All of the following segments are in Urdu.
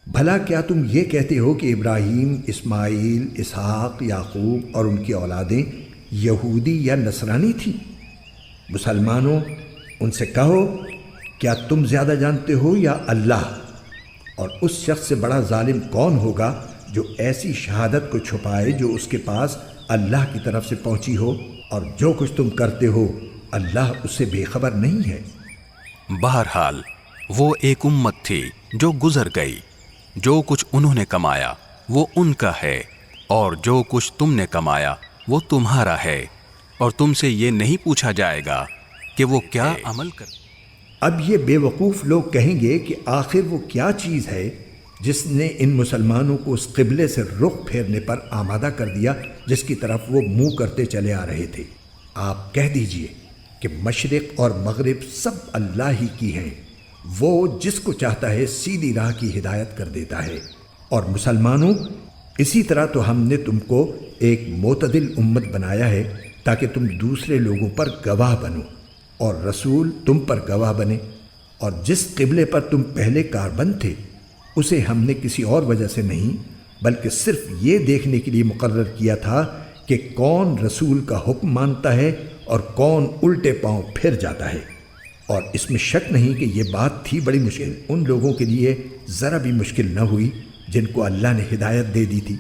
بھلا کیا تم یہ کہتے ہو کہ ابراہیم، اسماعیل، اسحاق، یعقوب اور ان کی اولادیں یہودی یا نصرانی تھیں؟ مسلمانوں، ان سے کہو، کیا تم زیادہ جانتے ہو یا اللہ؟ اور اس شخص سے بڑا ظالم کون ہوگا جو ایسی شہادت کو چھپائے جو اس کے پاس اللہ کی طرف سے پہنچی ہو، اور جو کچھ تم کرتے ہو اللہ اس سے بے خبر نہیں ہے۔ بہرحال وہ ایک امت تھی جو گزر گئی، جو کچھ انہوں نے کمایا وہ ان کا ہے، اور جو کچھ تم نے کمایا وہ تمہارا ہے، اور تم سے یہ نہیں پوچھا جائے گا کہ وہ کیا عمل کر۔ اب یہ بے وقوف لوگ کہیں گے کہ آخر وہ کیا چیز ہے جس نے ان مسلمانوں کو اس قبلے سے رخ پھیرنے پر آمادہ کر دیا جس کی طرف وہ منہ کرتے چلے آ رہے تھے۔ آپ کہہ دیجئے کہ مشرق اور مغرب سب اللہ ہی کی ہیں، وہ جس کو چاہتا ہے سیدھی راہ کی ہدایت کر دیتا ہے۔ اور مسلمانوں، اسی طرح تو ہم نے تم کو ایک معتدل امت بنایا ہے تاکہ تم دوسرے لوگوں پر گواہ بنو اور رسول تم پر گواہ بنے، اور جس قبلے پر تم پہلے کاربند تھے اسے ہم نے کسی اور وجہ سے نہیں بلکہ صرف یہ دیکھنے کے لیے مقرر کیا تھا کہ کون رسول کا حکم مانتا ہے اور کون الٹے پاؤں پھر جاتا ہے۔ اور اس میں شک نہیں کہ یہ بات تھی بڑی مشکل، ان لوگوں کے لیے ذرا بھی مشکل نہ ہوئی جن کو اللہ نے ہدایت دے دی تھی۔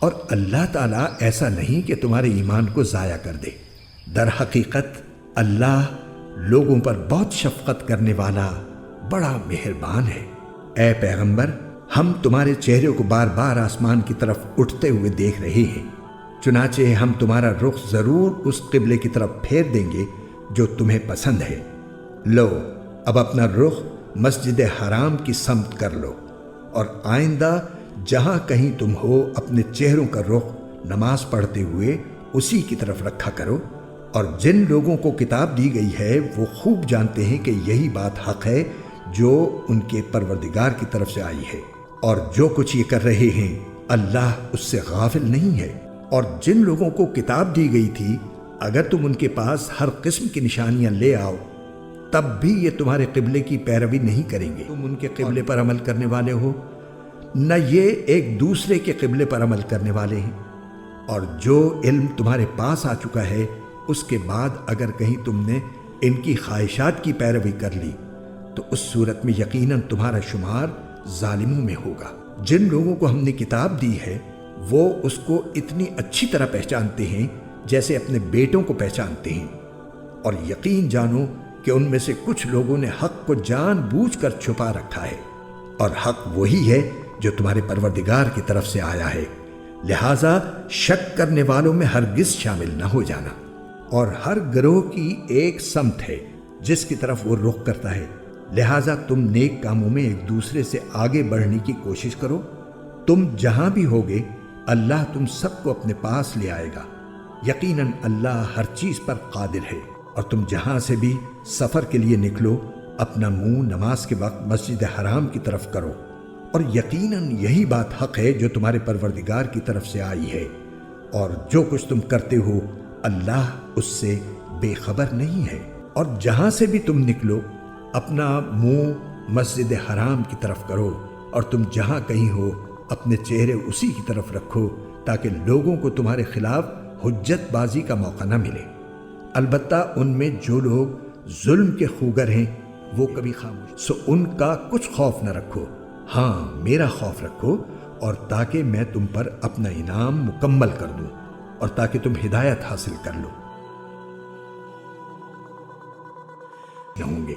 اور اللہ تعالیٰ ایسا نہیں کہ تمہارے ایمان کو ضائع کر دے، در حقیقت اللہ لوگوں پر بہت شفقت کرنے والا بڑا مہربان ہے۔ اے پیغمبر، ہم تمہارے چہرے کو بار بار آسمان کی طرف اٹھتے ہوئے دیکھ رہے ہیں، چنانچہ ہم تمہارا رخ ضرور اس قبلے کی طرف پھیر دیں گے جو تمہیں پسند ہے۔ لو، اب اپنا رخ مسجد حرام کی سمت کر لو، اور آئندہ جہاں کہیں تم ہو اپنے چہروں کا رخ نماز پڑھتے ہوئے اسی کی طرف رکھا کرو۔ اور جن لوگوں کو کتاب دی گئی ہے وہ خوب جانتے ہیں کہ یہی بات حق ہے جو ان کے پروردگار کی طرف سے آئی ہے، اور جو کچھ یہ کر رہے ہیں اللہ اس سے غافل نہیں ہے۔ اور جن لوگوں کو کتاب دی گئی تھی اگر تم ان کے پاس ہر قسم کی نشانیاں لے آؤ تب بھی یہ تمہارے قبلے کی پیروی نہیں کریں گے۔ تم ان کے قبلے پر عمل کرنے والے ہو، نہ یہ ایک دوسرے کے قبلے پر عمل کرنے والے ہیں۔ اور جو علم تمہارے پاس آ چکا ہے اس کے بعد اگر کہیں تم نے ان کی خواہشات کی پیروی کر لی تو اس صورت میں یقیناً تمہارا شمار ظالموں میں ہوگا۔ جن لوگوں کو ہم نے کتاب دی ہے وہ اس کو اتنی اچھی طرح پہچانتے ہیں جیسے اپنے بیٹوں کو پہچانتے ہیں، اور یقین جانو کہ ان میں سے کچھ لوگوں نے حق کو جان بوجھ کر چھپا رکھا ہے، اور حق وہی ہے جو تمہارے پروردگار کی طرف سے آیا ہے، لہٰذا شک کرنے والوں میں ہرگز شامل نہ ہو جانا۔ اور ہر گروہ کی ایک سمت ہے جس کی طرف وہ رخ کرتا ہے، لہٰذا تم نیک کاموں میں ایک دوسرے سے آگے بڑھنے کی کوشش کرو۔ تم جہاں بھی ہوگے اللہ تم سب کو اپنے پاس لے آئے گا، یقیناً اللہ ہر چیز پر قادر ہے۔ اور تم جہاں سے بھی سفر کے لیے نکلو اپنا منہ نماز کے وقت مسجد حرام کی طرف کرو، اور یقیناً یہی بات حق ہے جو تمہارے پروردگار کی طرف سے آئی ہے، اور جو کچھ تم کرتے ہو اللہ اس سے بے خبر نہیں ہے۔ اور جہاں سے بھی تم نکلو اپنا منہ مسجد حرام کی طرف کرو، اور تم جہاں کہیں ہو اپنے چہرے اسی کی طرف رکھو تاکہ لوگوں کو تمہارے خلاف حجت بازی کا موقع نہ ملے۔ البتہ ان میں جو لوگ ظلم کے خوگر ہیں وہ کبھی خاموش، سو ان کا کچھ خوف نہ رکھو، ہاں میرا خوف رکھو، اور تاکہ میں تم پر اپنا انعام مکمل کر دوں اور تاکہ تم ہدایت حاصل کر لو۔ ہوں گے